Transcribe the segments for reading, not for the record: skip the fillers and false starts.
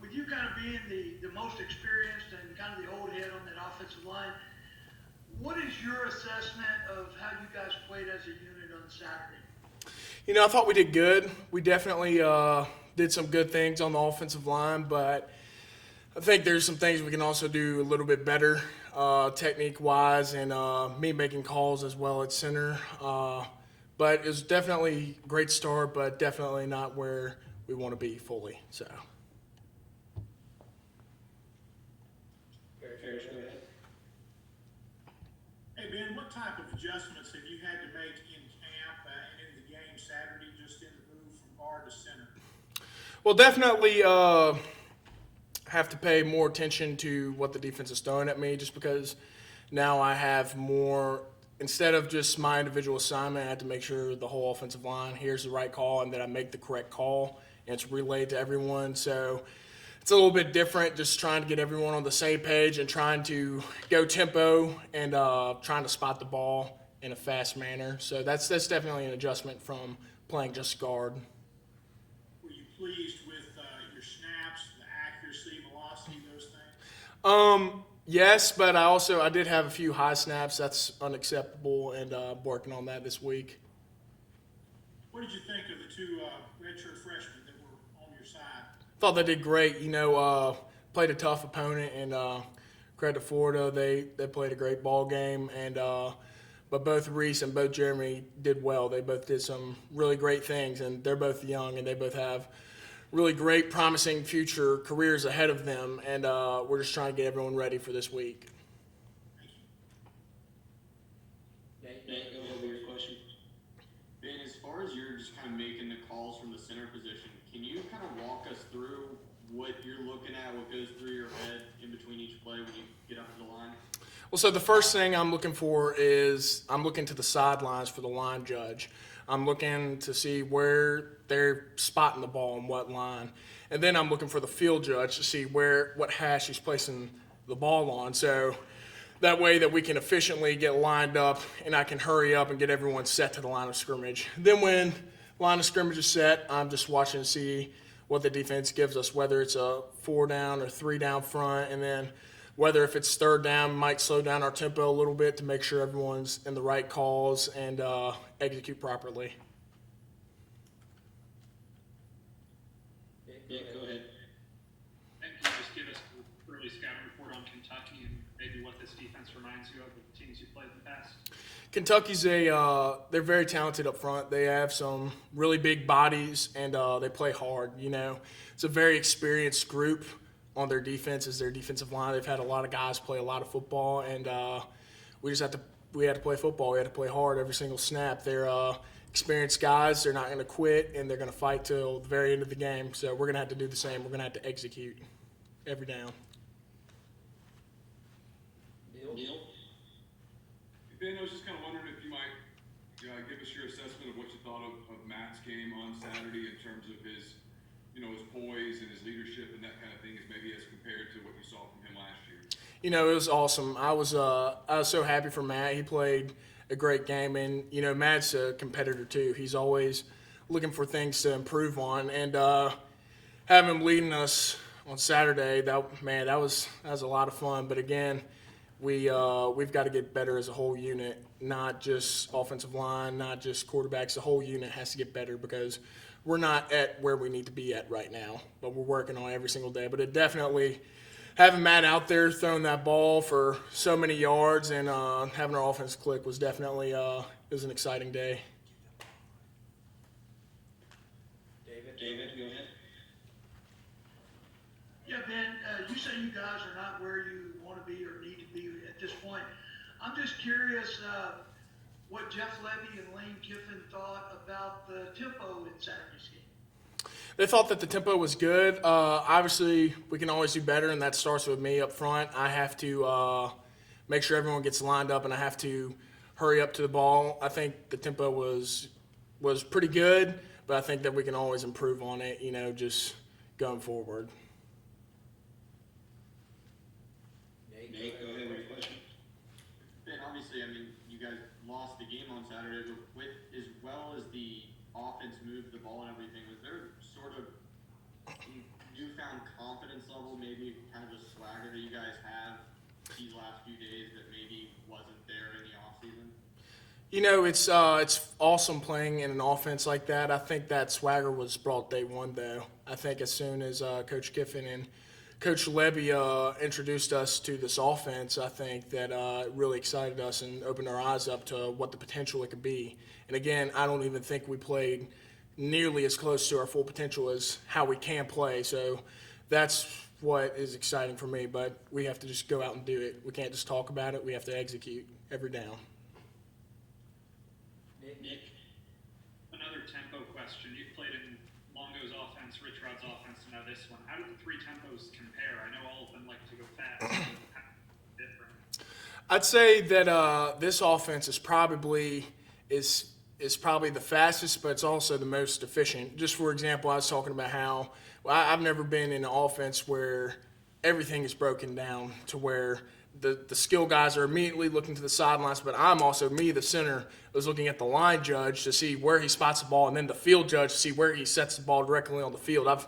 with you kind of being the most experienced and kind of the old head on that offensive line, what is your assessment of how you guys played as a unit on Saturday? I thought we did good. We definitely did some good things on the offensive line, but I think there's some things we can also do a little bit better, technique-wise, and me making calls as well at center. But it was definitely a great start, but definitely not where we want to be fully. So. Hey, Ben, what type of adjustments have you had to make in camp and in the game Saturday, just in the move from guard to center? Well, definitely have to pay more attention to what the defense is throwing at me, just because now I have more. Instead of just my individual assignment, I have to make sure the whole offensive line hears the right call and that I make the correct call, and it's relayed to everyone. So it's a little bit different, just trying to get everyone on the same page and trying to go tempo and trying to spot the ball in a fast manner. So that's definitely an adjustment from playing just guard. Were you pleased with your snaps, the accuracy, velocity, those things? Yes, but I did have a few high snaps. That's unacceptable, and working on that this week. What did you think of the two redshirt freshmen that were on your side? Thought they did great. Played a tough opponent, and credit to Florida, they played a great ball game, and but both Reese and both Jeremy did well. They both did some really great things, and they're both young, and they both have really great, promising future careers ahead of them, and we're just trying to get everyone ready for this week. Nate, go ahead with your question. Ben, as far as you're just kind of making the calls from the center position, can you kind of walk us through what you're looking at, what goes through your head in between each play when you get up to the line? Well, so the first thing I'm looking for is I'm looking to the sidelines for the line judge. I'm looking to see where they're spotting the ball and what line. And then I'm looking for the field judge to see what hash he's placing the ball on. So that way that we can efficiently get lined up and I can hurry up and get everyone set to the line of scrimmage. Then when line of scrimmage is set, I'm just watching to see what the defense gives us, whether it's a 4 down or 3 down front, and then whether if it's 3rd down, might slow down our tempo a little bit to make sure everyone's in the right calls and execute properly. Yeah, go ahead. And can you just give us an early scouting report on Kentucky and maybe what this defense reminds you of the teams you played in the past? Kentucky's they're very talented up front. They have some really big bodies and they play hard. It's a very experienced group on their defense as their defensive line. They've had a lot of guys play a lot of football, and we had to play football. We had to play hard every single snap. They're experienced guys. They're not going to quit, and they're going to fight till the very end of the game. So we're going to have to do the same. We're going to have to execute every down. Neil? Ben, I was just kind of wondering if you might give us your assessment of what you thought of Matt's game on Saturday in terms of his poise and his leadership and that kind of thing, maybe as compared to what you saw from him last year. It was awesome. I was so happy for Matt. He played a great game, and Matt's a competitor too. He's always looking for things to improve on, and having him leading us on Saturday, that was a lot of fun. But again, we've got to get better as a whole unit, not just offensive line, not just quarterbacks. The whole unit has to get better because we're not at where we need to be at right now, but we're working on it every single day. But it definitely, having Matt out there throwing that ball for so many yards and having our offense click was definitely it was an exciting day. David, go ahead. Yeah, Ben, you say you guys are not where you want to be or need to be at this point. I'm just curious what Jeff Levy and Lane Kiffin thought about the tempo in Saturday's game. They thought that the tempo was good. Obviously, we can always do better, and that starts with me up front. I have to make sure everyone gets lined up, and I have to hurry up to the ball. I think the tempo was pretty good, but I think that we can always improve on it, just going forward. Nate, go ahead with your question. Ben, obviously, you guys lost the game on Saturday, but with as well as the offense moved the ball and everything, was there sort of newfound level, maybe kind of a swagger that you guys have these last few days that maybe wasn't there in the offseason? You know, it's awesome playing in an offense like that. I think that swagger was brought day one, though. I think as soon as Coach Kiffin and Coach Levy introduced us to this offense, I think that it really excited us and opened our eyes up to what the potential it could be. And again, I don't even think we played nearly as close to our full potential as how we can play. So that's what is exciting for me. But we have to just go out and do it. We can't just talk about it. We have to execute every down. Nick, another tempo question. You've played in Longo's offense, Rich Rod's offense, and now this one. How do the three tempos compare? I know all of them like to go fast. How different? I'd say that this offense is probably the fastest, but it's also the most efficient. Just for example, I was talking about how I've never been in an offense where everything is broken down to where the skill guys are immediately looking to the sidelines, but I'm also, the center, was looking at the line judge to see where he spots the ball, and then the field judge to see where he sets the ball directly on the field. I've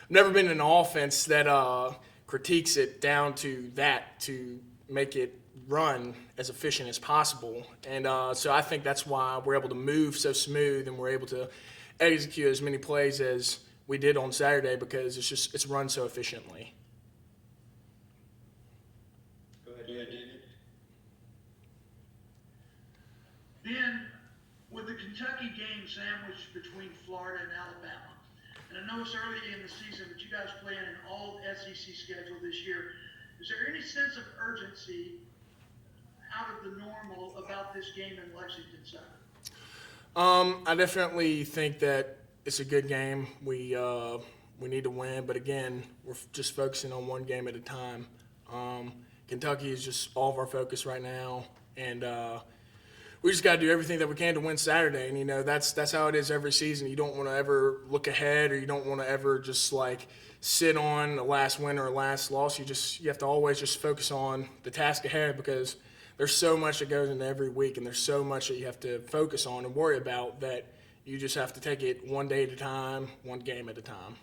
never been in an offense that critiques it down to that to make it run as efficient as possible. And so I think that's why we're able to move so smooth and we're able to execute as many plays as we did on Saturday because it's run so efficiently. Go ahead, David. Ben, with the Kentucky game sandwiched between Florida and Alabama, and I know it's early in the season, but you guys play in an all SEC schedule this year. Is there any sense of urgency out of the normal about this game in Lexington Saturday? I definitely think that it's a good game. We need to win, but again, we're just focusing on one game at a time. Kentucky is just all of our focus right now, and we just got to do everything that we can to win Saturday. And, you know, that's how it is every season. You don't want to ever look ahead or you don't want to ever just, like, sit on a last win or a last loss. You have to always just focus on the task ahead because there's so much that goes into every week and there's so much that you have to focus on and worry about that you just have to take it one day at a time, one game at a time.